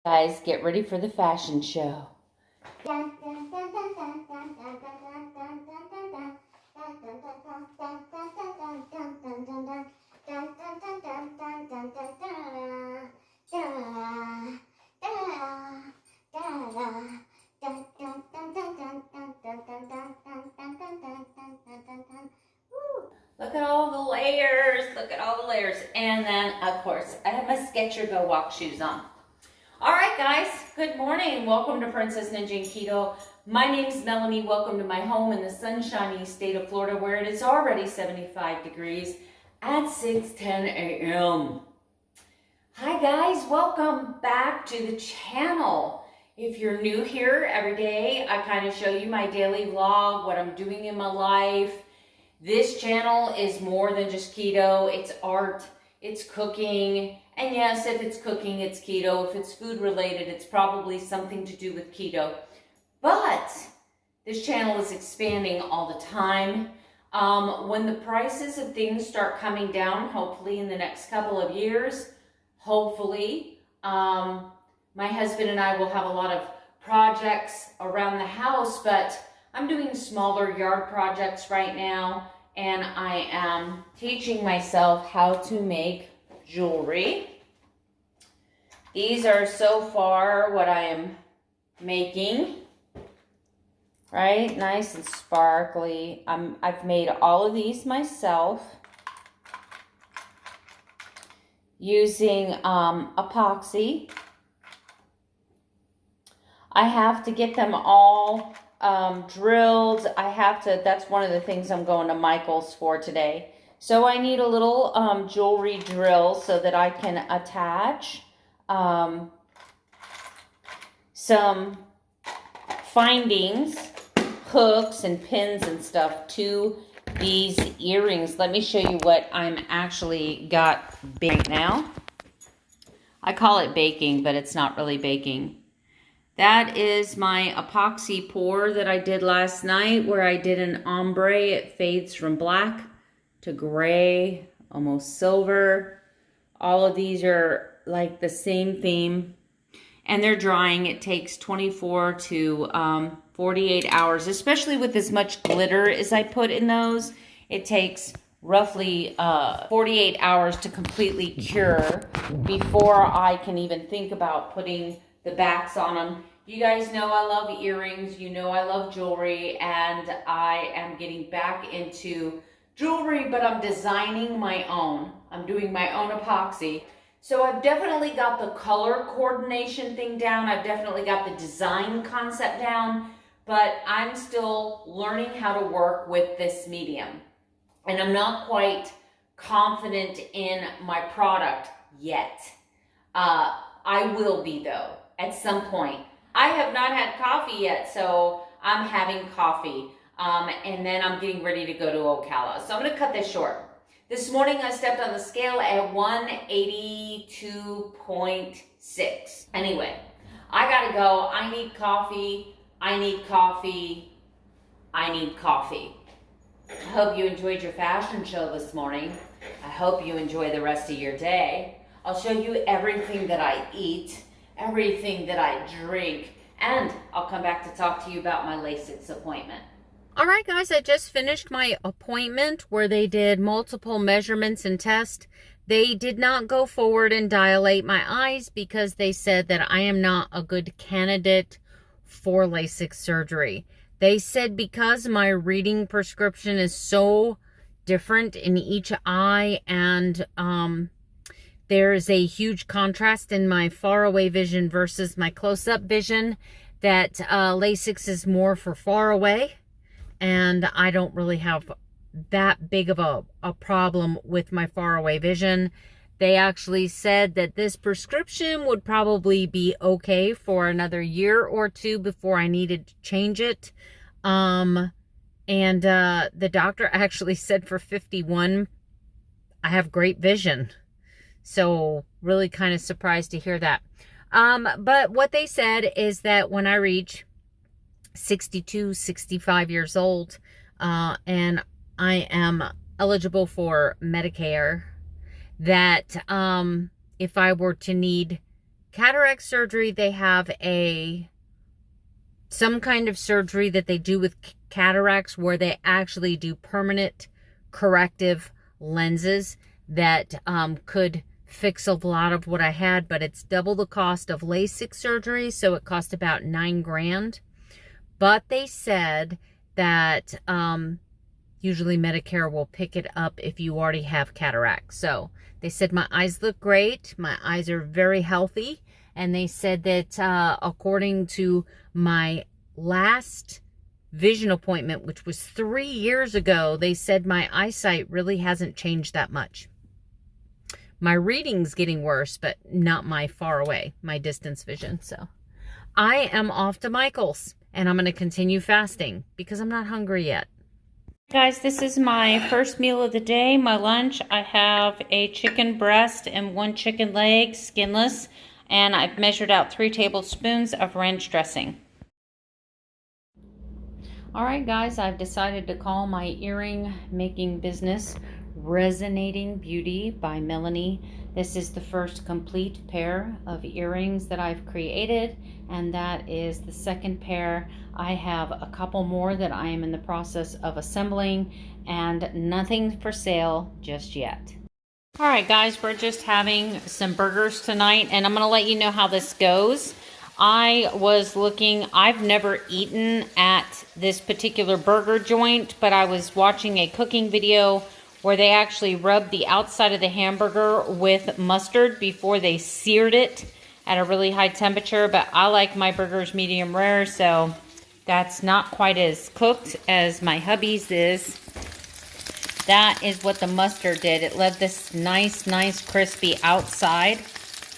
Guys, get ready for the fashion show. Look at all the layers. Look at all the layers. And then, of course, I have my Skechers Go Walk shoes on. All right, guys. Good morning. Welcome to Princess Ninja and Keto. My name is Melanie. Welcome to my home in the sunshiny state of Florida, where it is already 75 degrees at 6:10 a.m. Hi, guys. Welcome back to the channel. If you're new here, every day I kind of show you my daily vlog, what I'm doing in my life. This channel is more than just keto. It's art, it's cooking, and yes, if it's cooking, it's keto. If it's food related, it's probably something to do with keto. But this channel is expanding all the time. When the prices of things start coming down, hopefully in the next couple of years, hopefully, my husband and I will have a lot of projects around the house, but I'm doing smaller yard projects right now, and I am teaching myself how to make jewelry. These are so far what I am making, right? Nice and sparkly. I've made all of these myself using epoxy. I have to get them all drilled. That's one of the things I'm going to Michael's for today. So I need a little jewelry drill so that I can attach some findings, hooks and pins and stuff to these earrings. Let me show you what I'm actually got right now. I call it baking, but it's not really baking. That is my epoxy pour that I did last night, where I did an ombre. It fades from black to gray, almost silver. All of these are like the same theme, and they're drying. It takes 24 to 48 hours, especially with as much glitter as I put in those. It takes roughly 48 hours to completely cure before I can even think about putting the backs on them. You guys know I love earrings. You know I love jewelry, and I am getting back into jewelry, but I'm designing my own. I'm doing my own epoxy. So I've definitely got the color coordination thing down. I've definitely got the design concept down, but I'm still learning how to work with this medium. And I'm not quite confident in my product yet. I will be, though, at some point. I have not had coffee yet, so I'm having coffee. And then I'm getting ready to go to Ocala. So I'm going to cut this short. This morning I stepped on the scale at 182.6. Anyway, I got to go. I need coffee. I need coffee. I need coffee. I hope you enjoyed your fashion show this morning. I hope you enjoy the rest of your day. I'll show you everything that I eat, everything that I drink, and I'll come back to talk to you about my Lasix appointment. All right, guys, I just finished my appointment where they did multiple measurements and tests. They did not go forward and dilate my eyes because they said that I am not a good candidate for Lasix surgery. They said because my reading prescription is so different in each eye, and there is a huge contrast in my far-away vision versus my close-up vision, that Lasix is more for far away, and I don't really have that big of a problem with my far-away vision. They actually said that this prescription would probably be okay for another year or two before I needed to change it. The doctor actually said for 51, I have great vision. So really kind of surprised to hear that. But what they said is that when I reach 62, 65 years old, and I am eligible for Medicare, that if I were to need cataract surgery, they have some kind of surgery that they do with cataracts where they actually do permanent corrective lenses that could fix a lot of what I had, but it's double the cost of Lasix surgery, so it cost about $9,000. But they said that usually Medicare will pick it up if you already have cataracts. So they said my eyes look great, my eyes are very healthy, and they said that according to my last vision appointment, which was 3 years ago, they said my eyesight really hasn't changed that much. My reading's getting worse, but not my far away, my distance vision. So I am off to Michael's, and I'm going to continue fasting because I'm not hungry yet. Guys, this is my first meal of the day, my lunch. I have a chicken breast and 1 chicken leg, skinless, and I've measured out 3 tablespoons of ranch dressing. Alright guys, I've decided to call my earring making business Resonating Beauty by Melanie. This is the first complete pair of earrings that I've created, and that is the second pair. I have a couple more that I am in the process of assembling, and nothing for sale just yet. Alright guys, we're just having some burgers tonight, and I'm going to let you know how this goes. I was looking, I've never eaten at this particular burger joint, but I was watching a cooking video where they actually rubbed the outside of the hamburger with mustard before they seared it at a really high temperature. But I like my burgers medium rare, so that's not quite as cooked as my hubby's is. That is what the mustard did. It left this nice crispy outside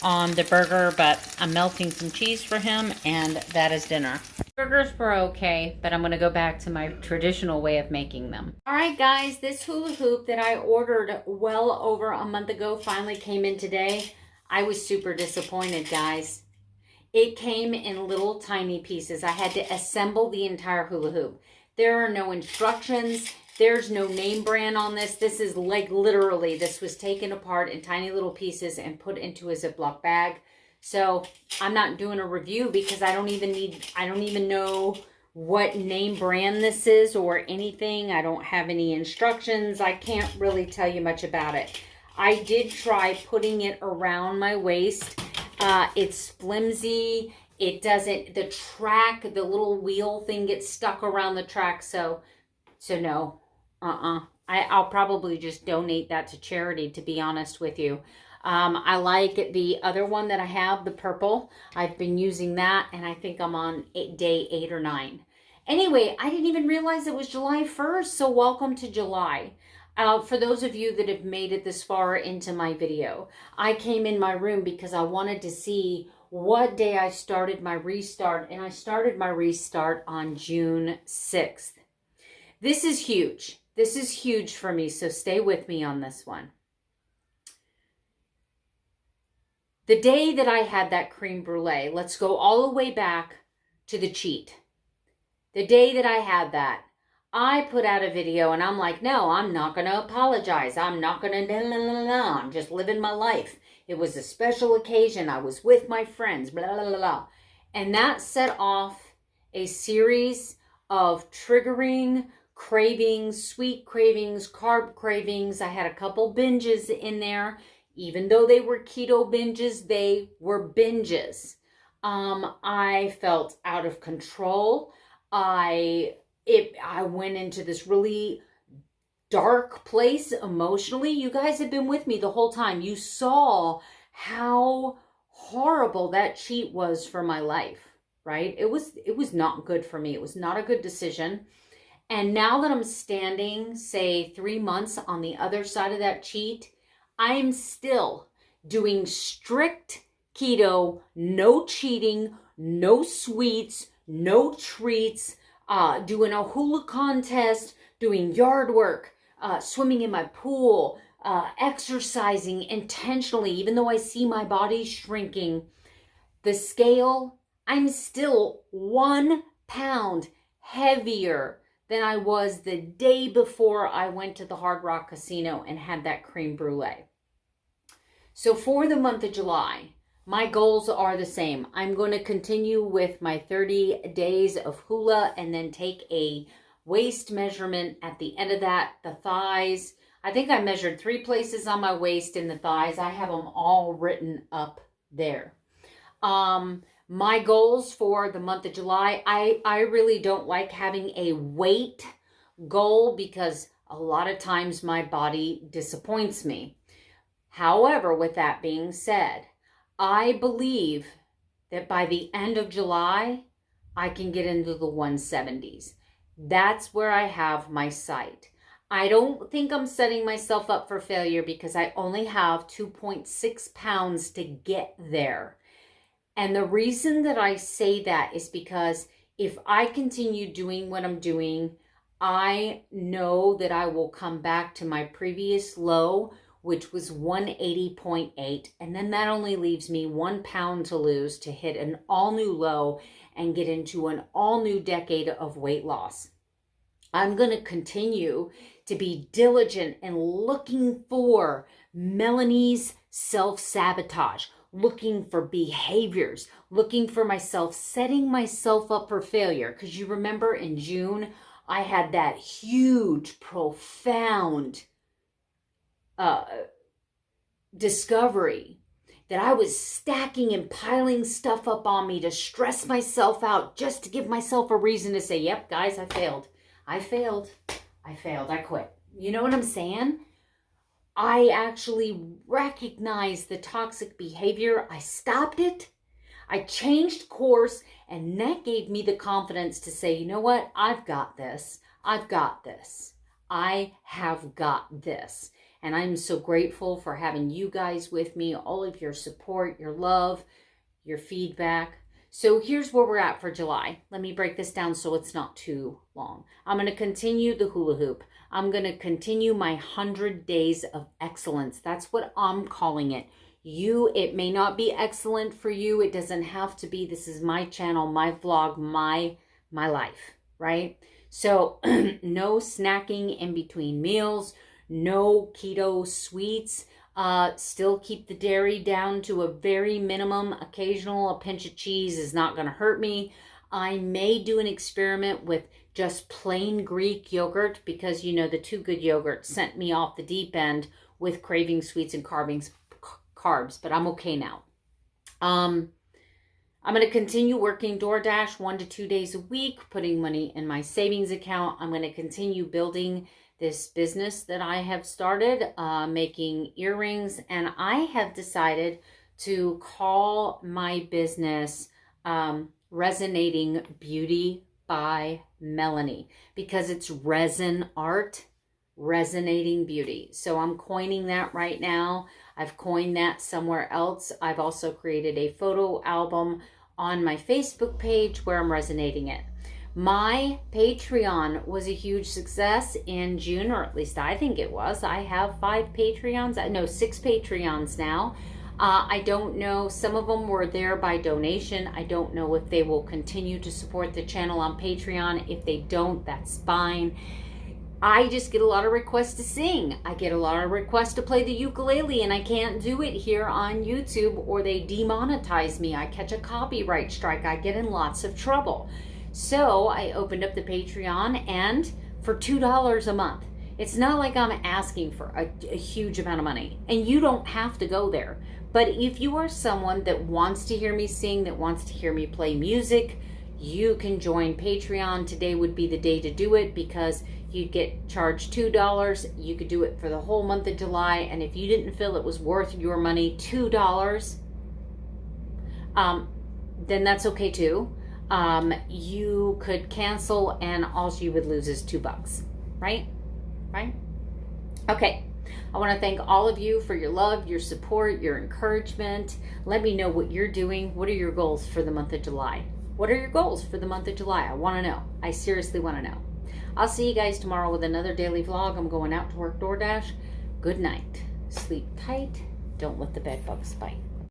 on the burger, but I'm melting some cheese for him, and that is dinner. Burgers were okay, but I'm going to go back to my traditional way of making them. Alright guys, this hula hoop that I ordered well over a month ago finally came in today. I was super disappointed, guys. It came in little tiny pieces. I had to assemble the entire hula hoop. There are no instructions. There's no name brand on this. This is like literally, this was taken apart in tiny little pieces and put into a Ziploc bag. So I'm not doing a review because I don't even know what name brand this is or anything. I don't have any instructions. I can't really tell you much about it. I did try putting it around my waist. It's flimsy. It doesn't, the track, the little wheel thing gets stuck around the track. So no. I'll probably just donate that to charity, to be honest with you. I like the other one that I have, the purple. I've been using that, and I think I'm on day 8 or 9. Anyway, I didn't even realize it was July 1st, so welcome to July. For those of you that have made it this far into my video, I came in my room because I wanted to see what day I started my restart, and I started my restart on June 6th. This is huge. This is huge for me, so stay with me on this one. The day that I had that creme brulee, let's go all the way back to the cheat. The day that I had that, I put out a video and I'm like, no, I'm not going to apologize. I'm not going to, I'm just living my life. It was a special occasion. I was with my friends, blah, blah, blah, blah. And that set off a series of triggering cravings, sweet cravings, carb cravings. I had a couple binges in there. Even though they were keto binges, they were binges. I felt out of control. I went into this really dark place emotionally. You guys have been with me the whole time. You saw how horrible that cheat was for my life, right? It was not good for me. It was not a good decision. And now that I'm standing, say 3 months on the other side of that cheat, I'm still doing strict keto, no cheating, no sweets, no treats, doing a hula contest, doing yard work, swimming in my pool, exercising intentionally, even though I see my body shrinking. The scale, I'm still 1 pound heavier than I was the day before I went to the Hard Rock Casino and had that creme brulee. So for the month of July, my goals are the same. I'm going to continue with my 30 days of hula and then take a waist measurement at the end of that. The thighs, I think I measured 3 places on my waist and the thighs. I have them all written up there. My goals for the month of July, I really don't like having a weight goal because a lot of times my body disappoints me. However, with that being said, I believe that by the end of July, I can get into the 170s. That's where I have my sight. I don't think I'm setting myself up for failure because I only have 2.6 pounds to get there. And the reason that I say that is because if I continue doing what I'm doing, I know that I will come back to my previous low, which was 180.8. And then that only leaves me 1 pound to lose to hit an all new low and get into an all new decade of weight loss. I'm going to continue to be diligent in looking for Melanie's self-sabotage, looking for behaviors, looking for myself, setting myself up for failure. Because you remember in June, I had that huge, profound discovery that I was stacking and piling stuff up on me to stress myself out just to give myself a reason to say, yep, guys, I failed. I quit. You know what I'm saying? I actually recognized the toxic behavior. I stopped it. I changed course, and that gave me the confidence to say, you know what? I've got this. I've got this. I have got this. And I'm so grateful for having you guys with me, all of your support, your love, your feedback. So here's where we're at for July. Let me break this down so it's not too long. I'm going to continue the hula hoop. I'm going to continue my 100 days of excellence. That's what I'm calling it. It may not be excellent for you. It doesn't have to be. This is my channel, my vlog, my life, right? So no snacking in between meals, no keto sweets. Still keep the dairy down to a very minimum. Occasional, a pinch of cheese is not going to hurt me. I may do an experiment with just plain Greek yogurt because, you know, the Too Good yogurt sent me off the deep end with craving sweets and carbs, but I'm okay now. I'm going to continue working DoorDash 1 to 2 days a week, putting money in my savings account. I'm going to continue building this business that I have started, making earrings, and I have decided to call my business Resonating Beauty by Melanie because it's resin art, resonating beauty. So I'm coining that right now. I've coined that somewhere else. I've also created a photo album on my Facebook page where I'm resonating it. My Patreon was a huge success in June, or at least I think it was. I have 6 Patreons now. I don't know, some of them were there by donation. I don't know if they will continue to support the channel on Patreon. If they don't, that's fine. I just get a lot of requests to sing. I get a lot of requests to play the ukulele, and I can't do it here on YouTube or they demonetize me. I catch a copyright strike. I get in lots of trouble. So I opened up the Patreon, and for $2 a month, it's not like I'm asking for a huge amount of money, and you don't have to go there. But if you are someone that wants to hear me sing, that wants to hear me play music, you can join Patreon. Today would be the day to do it because you'd get charged $2. You could do it for the whole month of July, and if you didn't feel it was worth your money, $2, then that's okay too. You could cancel and all you would lose is $2, right? Okay. I want to thank all of you for your love, your support, your encouragement. Let me know what you're doing. What are your goals for the month of July? What are your goals for the month of July? I want to know. I seriously want to know. I'll see you guys tomorrow with another daily vlog. I'm going out to work DoorDash. Good night. Sleep tight. Don't let the bed bugs bite.